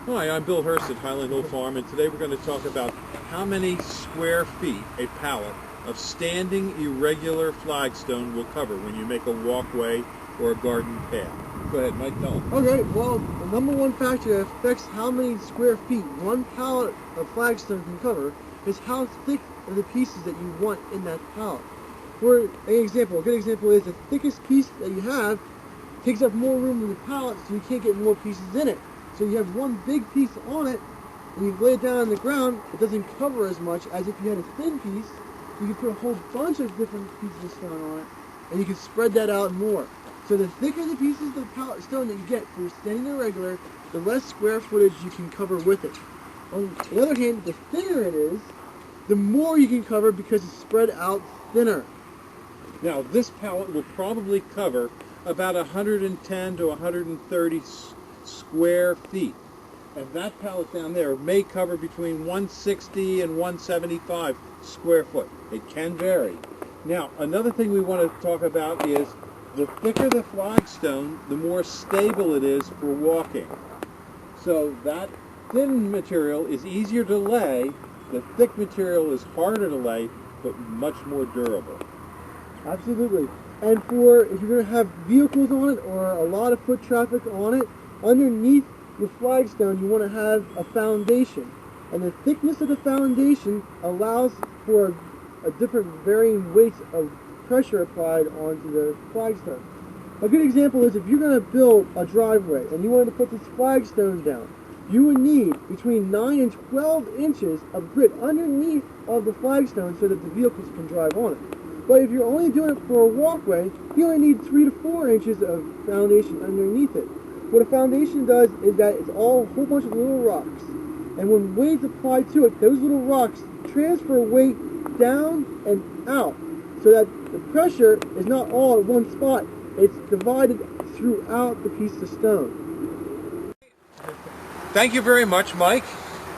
Hi, I'm Bill Hurst at Highland Hill Farm, and today we're going to talk about how many square feet a pallet of standing irregular flagstone will cover when you make a walkway or a garden path. Go ahead, Mike, tell them. Okay, well, the number one factor that affects how many square feet one pallet of flagstone can cover is how thick are the pieces that you want in that pallet. For an example, a good example is the thickest piece that you have takes up more room in the pallet, so you can't get more pieces in it. So you have one big piece on it, and you lay it down on the ground, it doesn't cover as much as if you had a thin piece. You can put a whole bunch of different pieces of stone on it, and you can spread that out more. So the thicker the pieces of pallet stone that you get for standing irregular, the less square footage you can cover with it. On the other hand, the thinner it is, the more you can cover because it's spread out thinner. Now, this pallet will probably cover about 110 to 130 square feet. And that pallet down there may cover between 160 and 175 square foot. It can vary. Now, another thing we want to talk about is the thicker the flagstone, the more stable it is for walking. So that thin material is easier to lay. The thick material is harder to lay, but much more durable. Absolutely. And for if you're going to have vehicles on it or a lot of foot traffic on it, underneath your flagstone you want to have a foundation. And the thickness of the foundation allows for a different varying weights of pressure applied onto the flagstone. A good example is if you're going to build a driveway and you wanted to put this flagstone down, you would need between 9 and 12 inches of grit underneath of the flagstone so that the vehicles can drive on it. But if you're only doing it for a walkway, you only need 3 to 4 inches of foundation underneath it. What a foundation does is that it's all a whole bunch of little rocks. And when weight's applied to it, those little rocks transfer weight down and out so that the pressure is not all at one spot. It's divided throughout the piece of stone. Thank you very much, Mike.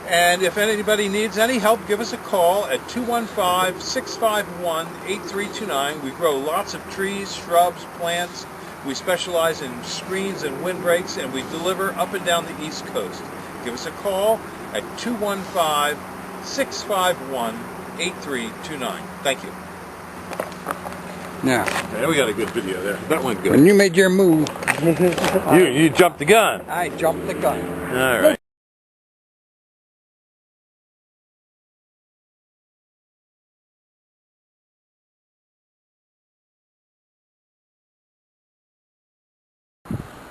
And if anybody needs any help, give us a call at 215-651-8329. We grow lots of trees, shrubs, plants. We specialize in screens and windbreaks, and we deliver up and down the East Coast. Give us a call at 215-651-8329. Thank you. Now, There we got a good video there. That went good. when you made your move, You jumped the gun. I jumped the gun. All right.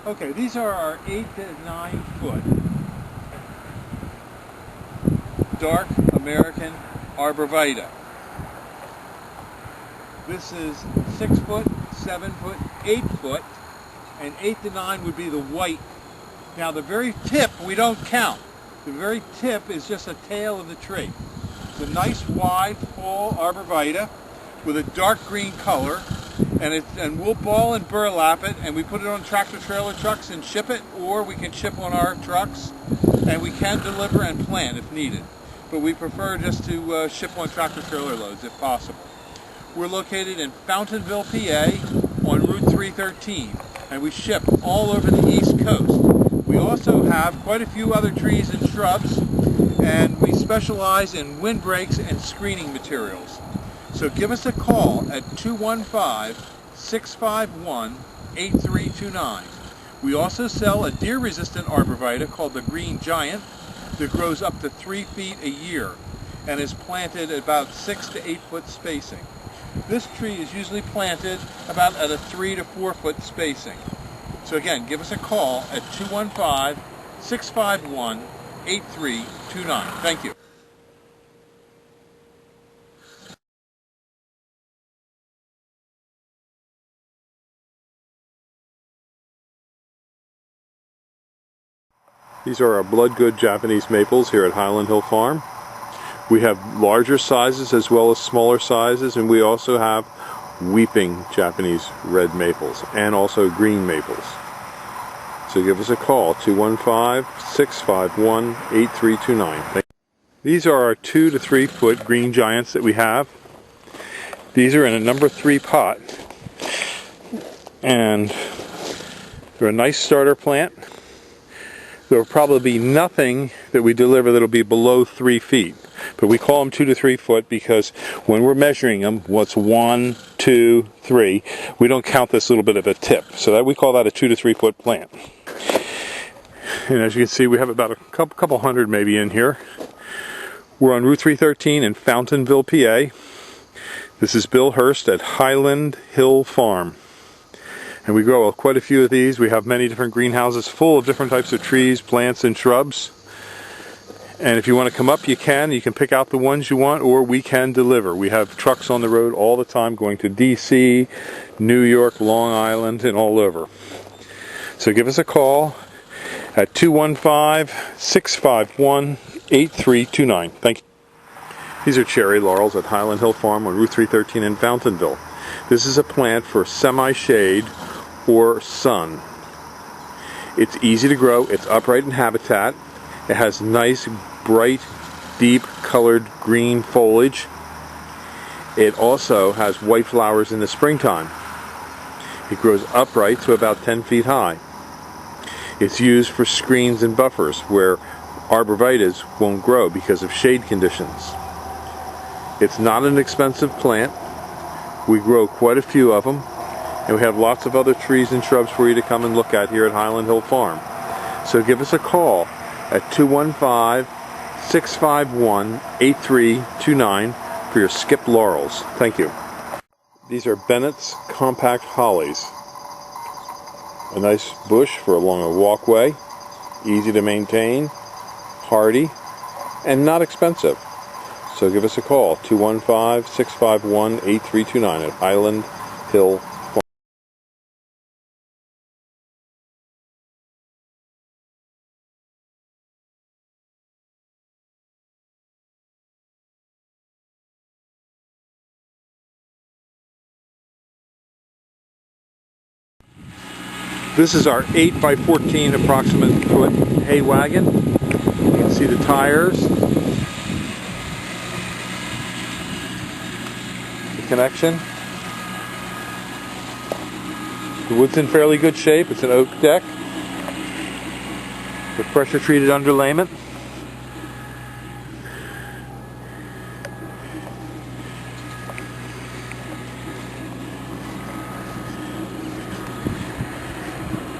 Okay, these are our 8 to 9 foot dark American arborvitae. This is 6 foot, 7 foot, 8 foot, and 8 to 9 would be the white. Now the very tip we don't count. The very tip is just a tail of the tree. It's a nice wide full arborvitae with a dark green color. And we'll ball and burlap it, and we put it on tractor trailer trucks and ship it, or we can ship on our trucks, and we can deliver and plant if needed. But we prefer just to ship on tractor trailer loads if possible. We're located in Fountainville, PA on Route 313, and we ship all over the East Coast. We also have quite a few other trees and shrubs, and we specialize in windbreaks and screening materials. So give us a call at 215-651-8329. We also sell a deer-resistant arborvitae called the Green Giant that grows up to 3 feet a year and is planted at about 6 to 8 foot spacing. This tree is usually planted about at a 3 to 4 foot spacing. So again, give us a call at 215-651-8329. Thank you. These are our blood good Japanese maples here at Highland Hill Farm. We have larger sizes as well as smaller sizes, and we also have weeping Japanese red maples and also green maples. So give us a call, 215-651-8329. These are our 2 to 3 foot green giants that we have. These are in a number 3 pot, and they're a nice starter plant. There will probably be nothing that we deliver that will be below 3 feet. But we call them 2 to 3 foot because when we're measuring them, what's 1, 2, 3, we don't count this little bit of a tip. So that we call that a 2 to 3 foot plant. And as you can see, we have about a couple hundred maybe in here. We're on Route 313 in Fountainville, PA. This is Bill Hurst at Highland Hill Farm. And we grow quite a few of these. We have many different greenhouses full of different types of trees, plants, and shrubs. And if you want to come up, you can. You can pick out the ones you want, or we can deliver. We have trucks on the road all the time going to DC, New York, Long Island, and all over. So give us a call at 215-651-8329. Thank you. These are cherry laurels at Highland Hill Farm on Route 313 in Fountainville. This is a plant for semi-shade or sun. It's easy to grow. It's upright in habitat. It has nice, bright, deep colored green foliage. It also has white flowers in the springtime. It grows upright to about 10 feet high. It's used for screens and buffers where arborvitaes won't grow because of shade conditions. It's not an expensive plant. We grow quite a few of them, and we have lots of other trees and shrubs for you to come and look at here at Highland Hill Farm. So give us a call at 215-651-8329 for your skipped laurels. Thank you. These are Bennett's compact hollies. A nice bush for along a walkway, easy to maintain, hardy, and not expensive. So give us a call, 215-651-8329 at Highland Hill Farm. This is our 8 by 14 approximate foot hay wagon. You can see the tires, the connection. The wood's in fairly good shape. It's an oak deck with pressure treated underlayment.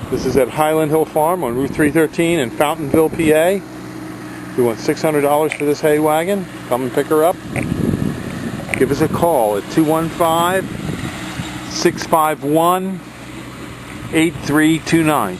This is at Highland Hill Farm on Route 313 in Fountainville, PA. We want $600 for this hay wagon. Come and pick her up. Give us a call at 215-651-8329.